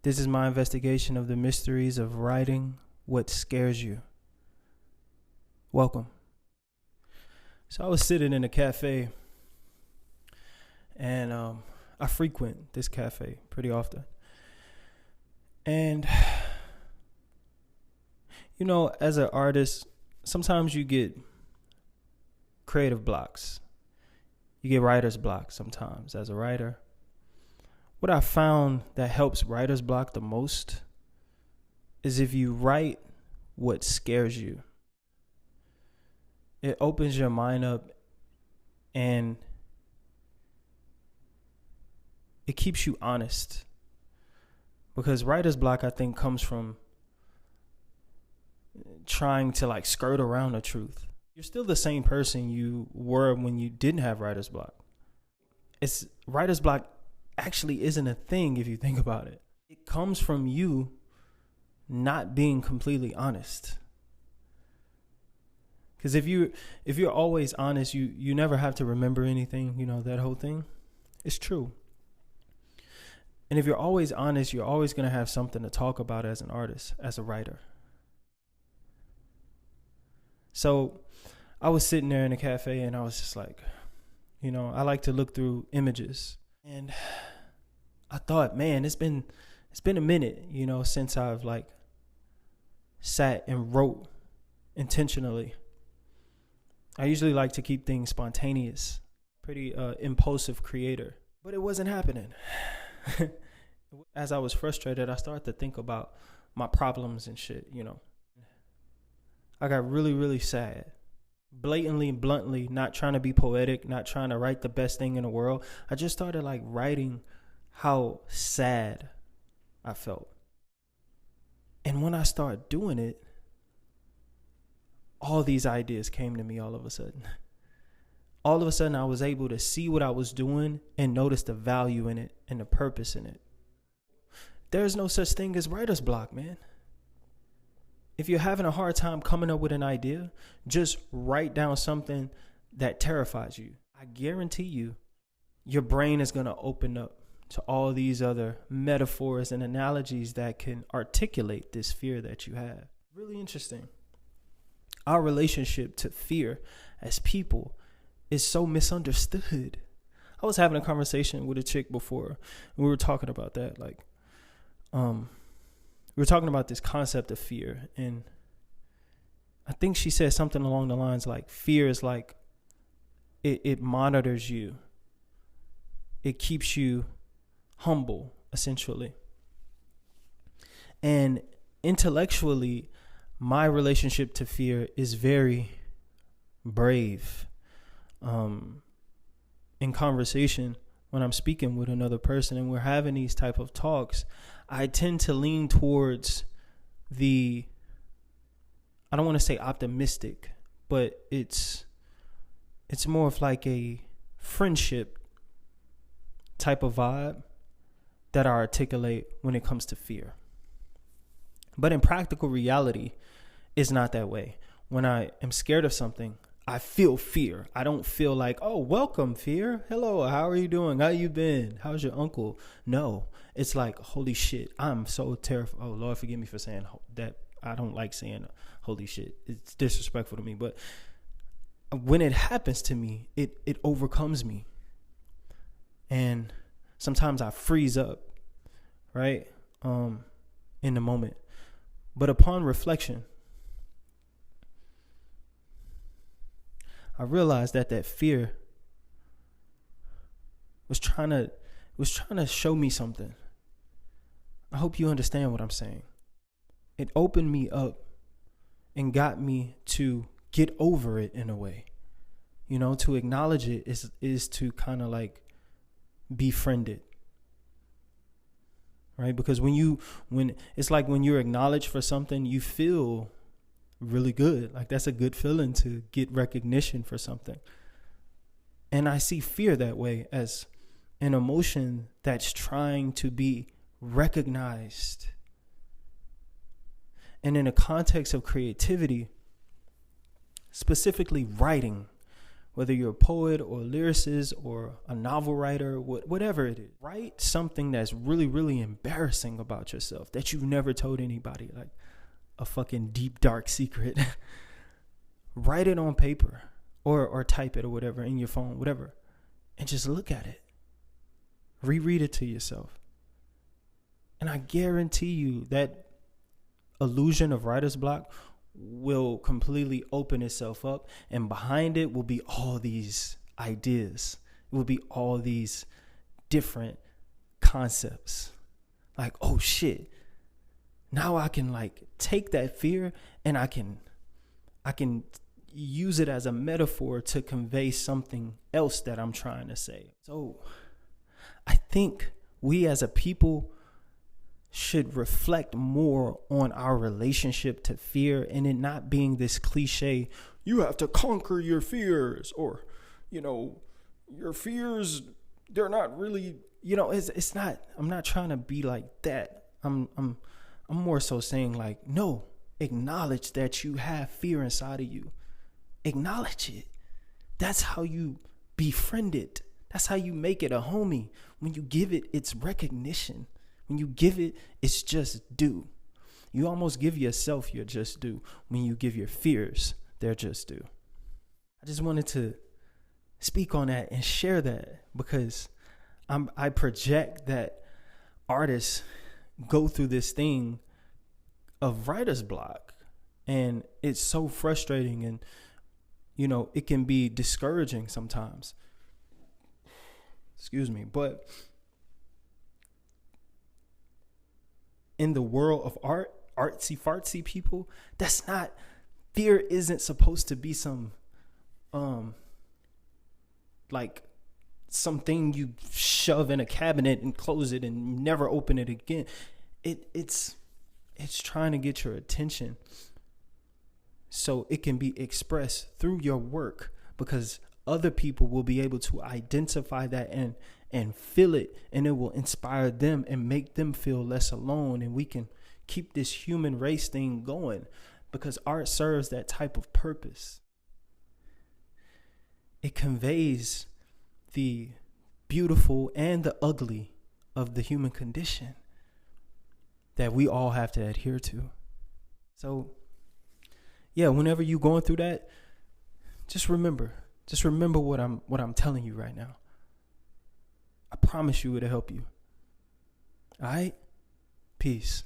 This is my investigation of the mysteries of writing what scares you. Welcome. So I was sitting in a cafe, and I frequent this cafe pretty often. And, you know, as an artist, sometimes you get creative blocks. You get writer's block sometimes as a writer. What I found that helps writer's block the most is if you write what scares you. It opens your mind up and it keeps you honest. Because writer's block, I think, comes from trying to like skirt around the truth. You're still the same person you were when you didn't have writer's block. Writer's block actually isn't a thing if you think about it. It comes from you not being completely honest. Because if you're always honest, you never have to remember anything, you know, that whole thing. It's true. And if you're always honest, you're always going to have something to talk about as an artist, as a writer. So I was sitting there in a cafe and I was just like, you know, I like to look through images. And I thought, man, it's been a minute, you know, since I've like sat and wrote intentionally. I usually like to keep things spontaneous, pretty impulsive creator, but it wasn't happening. As I was frustrated, I started to think about my problems and shit, you know. I got really, really sad. Blatantly, bluntly, not trying to be poetic, not trying to write the best thing in the world. I just started like writing how sad I felt. And when I started doing it, all these ideas came to me all of a sudden. All of a sudden, I was able to see what I was doing and notice the value in it and the purpose in it. There's no such thing as writer's block, man. If you're having a hard time coming up with an idea, just write down something that terrifies you. I guarantee you, your brain is going to open up to all these other metaphors and analogies that can articulate this fear that you have. Really interesting. Our relationship to fear as people is so misunderstood. I was having a conversation with a chick before, and we were talking about that. Like, we were talking about this concept of fear, and I think she said something along the lines like, fear is like, it monitors you. It keeps you humble, essentially. And intellectually, my relationship to fear is very brave. In conversation, when I'm speaking with another person and we're having these type of talks, I tend to lean towards I don't want to say optimistic, but it's more of like a friendship type of vibe that I articulate when it comes to fear. But in practical reality, it's not that way. When I am scared of something, I feel fear. I don't feel like, oh, welcome, fear. Hello, how are you doing? How you been? How's your uncle? No, it's like, holy shit, I'm so terrified. Oh, Lord, forgive me for saying that. I don't like saying holy shit. It's disrespectful to me. But when it happens to me, it overcomes me. And sometimes I freeze up, right, in the moment. But upon reflection, I realized that fear was trying to show me something. I hope you understand what I'm saying. It opened me up and got me to get over it in a way. You know, to acknowledge it is to kind of like befriend it. Right? Because when it's like when you're acknowledged for something, you feel really good. Like that's a good feeling to get recognition for something. And I see fear that way, as an emotion that's trying to be recognized. And in a context of creativity, specifically writing, whether you're a poet or a lyricist or a novel writer, whatever it is, write something that's really, really embarrassing about yourself that you've never told anybody, like a fucking deep, dark secret. Write it on paper or type it or whatever in your phone, whatever, and just look at it. Reread it to yourself. And I guarantee you that illusion of writer's block will completely open itself up, and behind it will be all these ideas. It will be all these different concepts. Like, oh shit, now I can like take that fear and I can use it as a metaphor to convey something else that I'm trying to say. So I think we as a people should reflect more on our relationship to fear, and it not being this cliche, you have to conquer your fears, or, you know, your fears, they're not really, you know, it's not, I'm not trying to be like that. I'm more so saying like, no, acknowledge that you have fear inside of you. Acknowledge it. That's how you befriend it. That's how you make it a homie. When you give it its recognition. When you give it its just due. You almost give yourself your just due when you give your fears their just due. I just wanted to speak on that and share that, because I project that artists go through this thing of writer's block, and it's so frustrating, and you know, it can be discouraging sometimes. Excuse me, but in the world of art, artsy fartsy people, that's not, fear isn't supposed to be some like something you shove in a cabinet and close it and never open it again. It's trying to get your attention so it can be expressed through your work, because other people will be able to identify that and feel it, and it will inspire them and make them feel less alone, and we can keep this human race thing going, because art serves that type of purpose. It conveys the beautiful and the ugly of the human condition that we all have to adhere to. So yeah, whenever you're going through that, just remember what I'm telling you right now. I promise you it'll help you. All right? Peace.